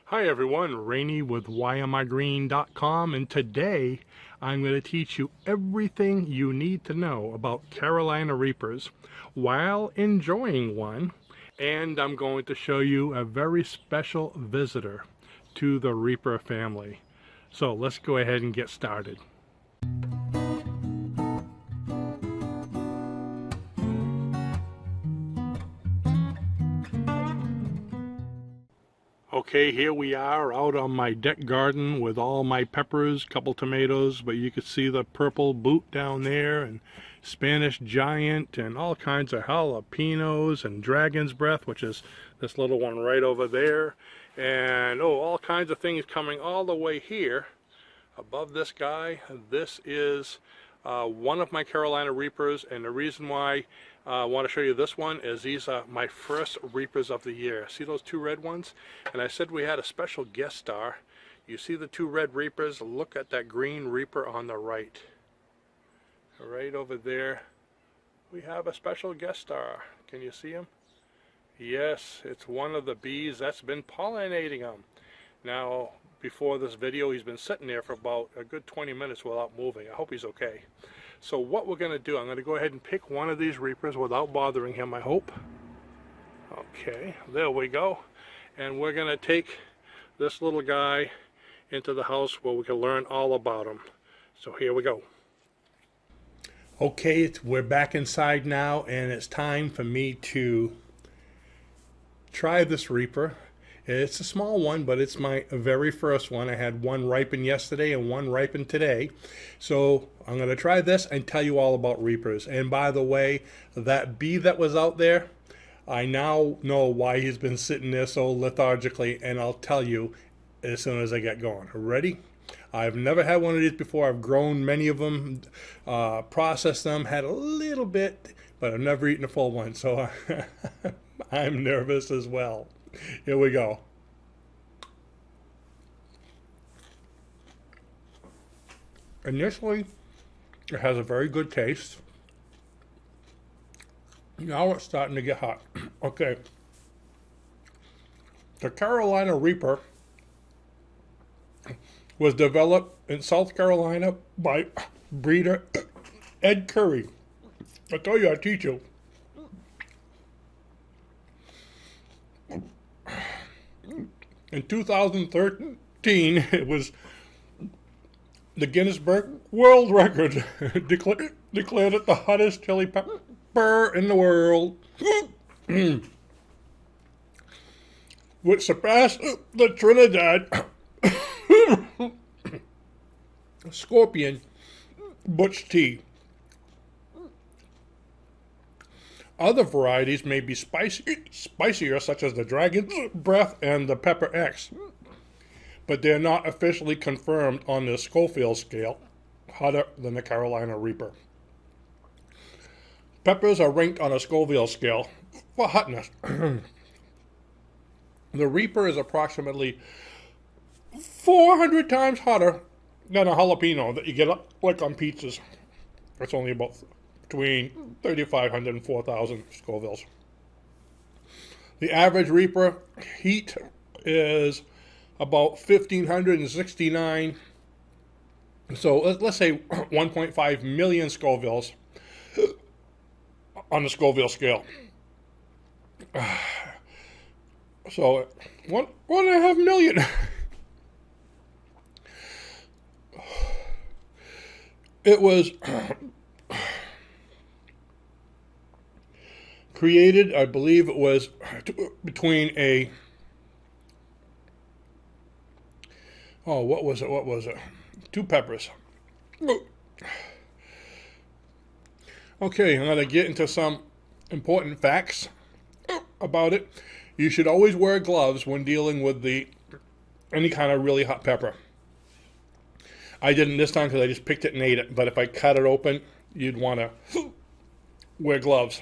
Hi everyone, Rene with whyamigreen.com, and today I'm going to teach you everything you need to know about Carolina Reapers while enjoying one, and I'm going to show you a very special visitor to the Reaper family. So let's go ahead and get started. Okay, here we are out on my deck garden with all my peppers, couple tomatoes, but you can see the purple boot down there, and Spanish giant, and all kinds of jalapenos, and dragon's breath, which is this little one right over there, and all kinds of things coming all the way here above this guy. This is one of my Carolina Reapers, and the reason why I want to show you this one is these are my first Reapers of the year. See those two red ones? And I said we had a special guest star. You see the two red Reapers? Look at that green Reaper on the right. Right over there, we have a special guest star. Can you see him? Yes, it's one of the bees that's been pollinating them. Now, before this video, he's been sitting there for about a good 20 minutes without moving. I hope he's okay. So what we're going to do, I'm going to go ahead and pick one of these Reapers without bothering him, I hope. Okay, there we go. And we're going to take this little guy into the house where we can learn all about him. So here we go. Okay, we're back inside now, and it's time for me to try this Reaper. It's a small one, but it's my very first one. I had one ripen yesterday and one ripen today. So I'm going to try this and tell you all about Reapers. And by the way, that bee that was out there, I now know why he's been sitting there so lethargically, and I'll tell you as soon as I get going. Ready? I've never had one of these before. I've grown many of them, processed them, had a little bit, but I've never eaten a full one. So I'm nervous as well. Here we go. Initially, it has a very good taste. Now it's starting to get hot. Okay. The Carolina Reaper was developed in South Carolina by breeder Ed Curry. I told you I'd teach you. In 2013, it was the Guinness World Record declared it the hottest chili pepper in the world, which surpassed the Trinidad Scorpion Butch Tea. Other varieties may be spicier, such as the Dragon's Breath and the Pepper X, but they're not officially confirmed on the Scoville scale, hotter than the Carolina Reaper. Peppers are ranked on a Scoville scale for hotness. The Reaper is approximately 400 times hotter than a jalapeno that you get like on pizzas. It's only about between 3,500 and 4,000 Scovilles. The average Reaper heat is about 1,569. So let's say 1.5 million Scovilles on the Scoville scale. So 1.5 million. It was created, I believe it was between a, what was it? Two peppers. Okay, I'm going to get into some important facts about it. You should always wear gloves when dealing with any kind of really hot pepper. I didn't this time because I just picked it and ate it, but if I cut it open, you'd want to wear gloves.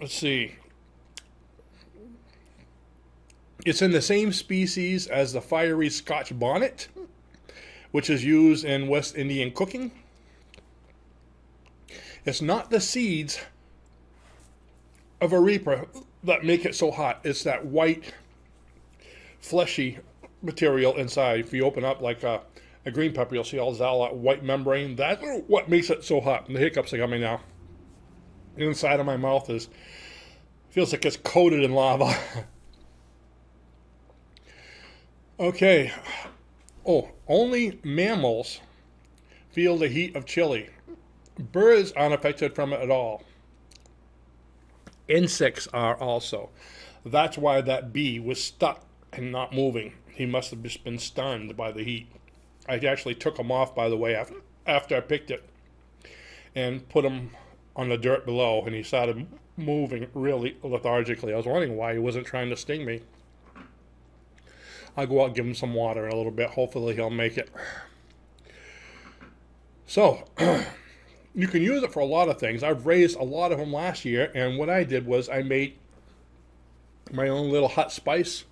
Let's see. It's in the same species as the fiery Scotch bonnet, which is used in West Indian cooking. It's not the seeds of a reaper that make it so hot. It's that white, fleshy material inside. If you open up like a green pepper, you'll see all that white membrane. That's what makes it so hot. And the hiccups are coming now. The inside of my mouth feels like it's coated in lava. Okay. Oh, only mammals feel the heat of chili. Birds aren't affected from it at all. Insects are also. That's why that bee was stuck and not moving. He must have just been stunned by the heat. I actually took him off, by the way, after I picked it and put him on the dirt below, and he started moving really lethargically. I was wondering why he wasn't trying to sting me. I'll go out and give him some water in a little bit. Hopefully he'll make it. So, you can use it for a lot of things. I've raised a lot of them last year, and what I did was I made my own little hot spice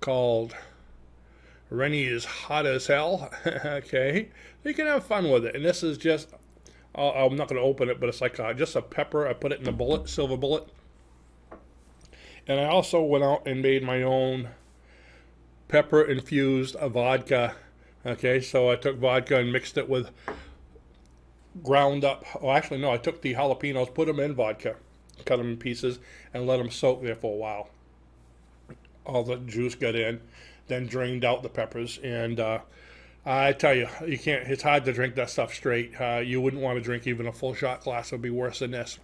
called Rene's Hot as Hell. Okay, you can have fun with it. And this is just, I'm not going to open it, but it's like just a pepper. I put it in a bullet, silver bullet. And I also went out and made my own pepper-infused vodka. Okay, so I took vodka and mixed it with ground up. Oh, actually, no, I took the jalapenos, put them in vodka, cut them in pieces, and let them soak there for a while. All the juice got in, then drained out the peppers, and I tell you, you can't. It's hard to drink that stuff straight. You wouldn't want to drink even a full shot glass. It would be worse than this.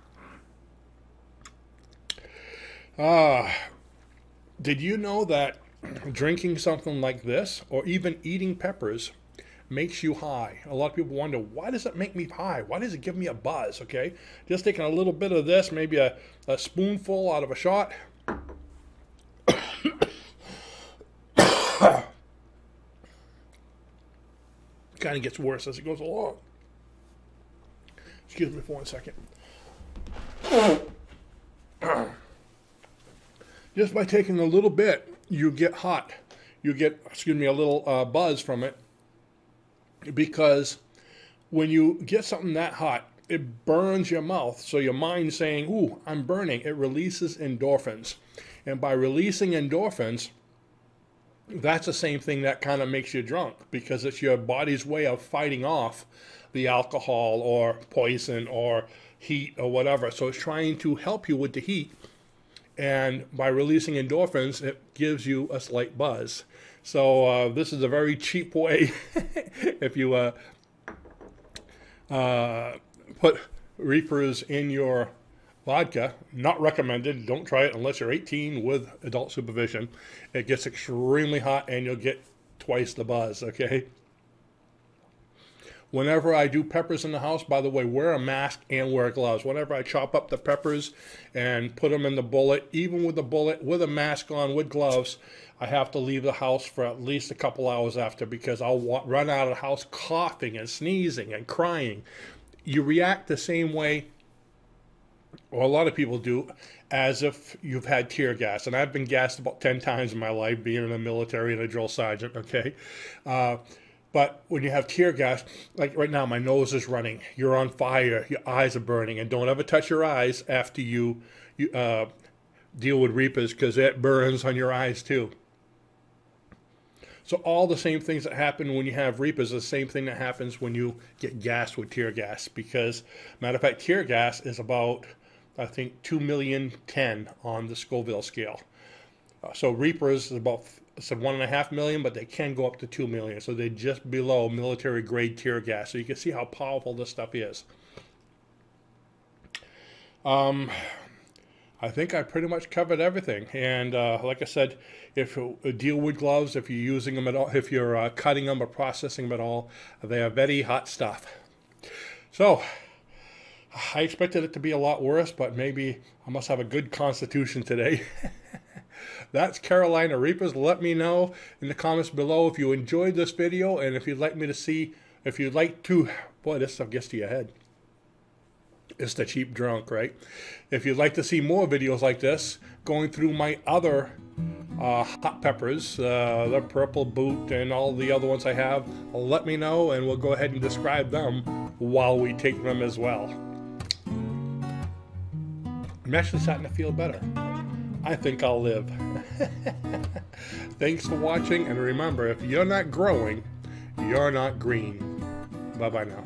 Did you know that drinking something like this, or even eating peppers, makes you high? A lot of people wonder, why does it make me high? Why does it give me a buzz? Okay, just taking a little bit of this, maybe a spoonful out of a shot. Kind of gets worse as it goes along. Excuse me for 1 second. Just by taking a little bit, you get hot. You get, a little buzz from it, because when you get something that hot, it burns your mouth. So your mind's saying, ooh, I'm burning. It releases endorphins. And by releasing endorphins, that's the same thing that kind of makes you drunk, because it's your body's way of fighting off the alcohol or poison or heat or whatever. So it's trying to help you with the heat. And by releasing endorphins, it gives you a slight buzz. So this is a very cheap way. If you put Reapers in your vodka, not recommended. Don't try it unless you're 18 with adult supervision. It gets extremely hot and you'll get twice the buzz, okay? Whenever I do peppers in the house, by the way, wear a mask and wear gloves. Whenever I chop up the peppers and put them in the bullet, even with the bullet, with a mask on, with gloves, I have to leave the house for at least a couple hours after, because I'll run out of the house coughing and sneezing and crying. You react the same way, or a lot of people do, as if you've had tear gas. And I've been gassed about 10 times in my life, being in the military and a drill sergeant, okay? But when you have tear gas, like right now, my nose is running. You're on fire. Your eyes are burning. And don't ever touch your eyes after you deal with Reapers, because it burns on your eyes too. So all the same things that happen when you have Reapers are the same thing that happens when you get gassed with tear gas. Because, matter of fact, tear gas is about, I think, 2,000,010 on the Scoville scale. So Reapers is about 1.5 million, but they can go up to 2 million. So they're just below military grade tear gas. So you can see how powerful this stuff is. I think I pretty much covered everything. And like I said, if you deal with gloves, if you're using them at all, if you're cutting them or processing them at all, they are very hot stuff. So I expected it to be a lot worse, but maybe I must have a good constitution today. That's Carolina Reapers. Let me know in the comments below if you enjoyed this video, and if you'd like me to see, if you'd like to, boy, this stuff gets to your head. It's the cheap drunk, right? If you'd like to see more videos like this, going through my other hot peppers, the purple boot and all the other ones I have, let me know and we'll go ahead and describe them while we take them as well. I'm actually starting to feel better. I think I'll live. Thanks for watching, and remember, if you're not growing, you're not green. Bye-bye now.